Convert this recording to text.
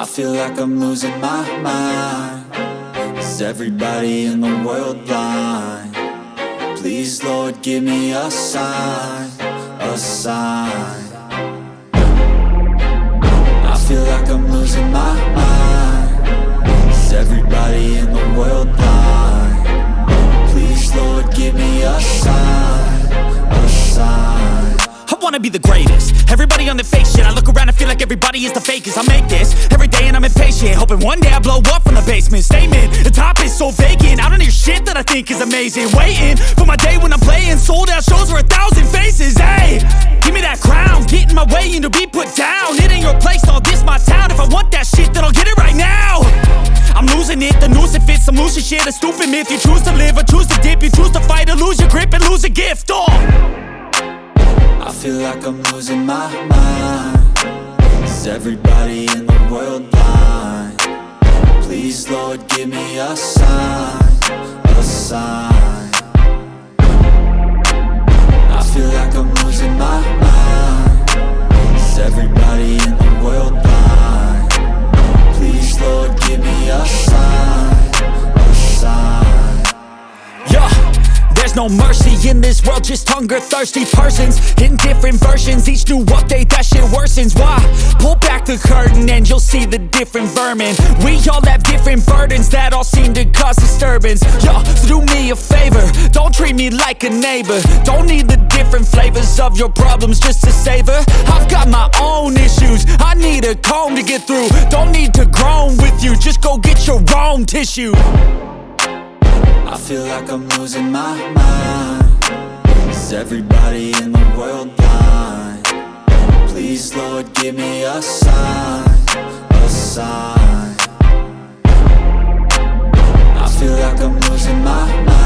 I feel like I'm losing my mind. Is everybody in the world blind? Please, Lord, give me a sign, a sign. I feel like I'm losing my mind. Is everybody in the world blind? Please, Lord, give me a sign, a sign. I wanna be the greatest. Everybody on the fake shit. I look around and feel like everybody is the fakest. I make this every day and I'm impatient, hoping one day I blow up from the basement. Statement, the top is so vacant. I don't hear shit that I think is amazing. Waiting for my day when I'm playing sold out shows for 1,000 faces. Hey, give me that crown, get in my way and to be put down. It ain't your place, all this my town. If I want that shit, then I'll get it right now. I'm losing it, the noose it fits. I'm losing shit, a stupid myth. You choose to live or choose to dip. You choose to fight or lose your grip and lose a gift. I feel like I'm losing my mind. Is everybody in the world blind? Please, Lord, give me a sign, a sign. I feel like I'm losing my mind. Is everybody in the world blind? Please, Lord, give me a sign, a sign. Yeah. There's no mercy in this world, just hunger-thirsty persons in different versions. Each new update, that shit worsens. Why? Pull back the curtain and you'll see the different vermin. We all have different burdens that all seem to cause disturbance. Yo, so do me a favor, don't treat me like a neighbor. Don't need the different flavors of your problems just to savor. I've got my own issues, I need a comb to get through. Don't need to groan with you, just go get your own tissue. I feel like I'm losing my mind. Is everybody in the world blind? Please, Lord, give me a sign,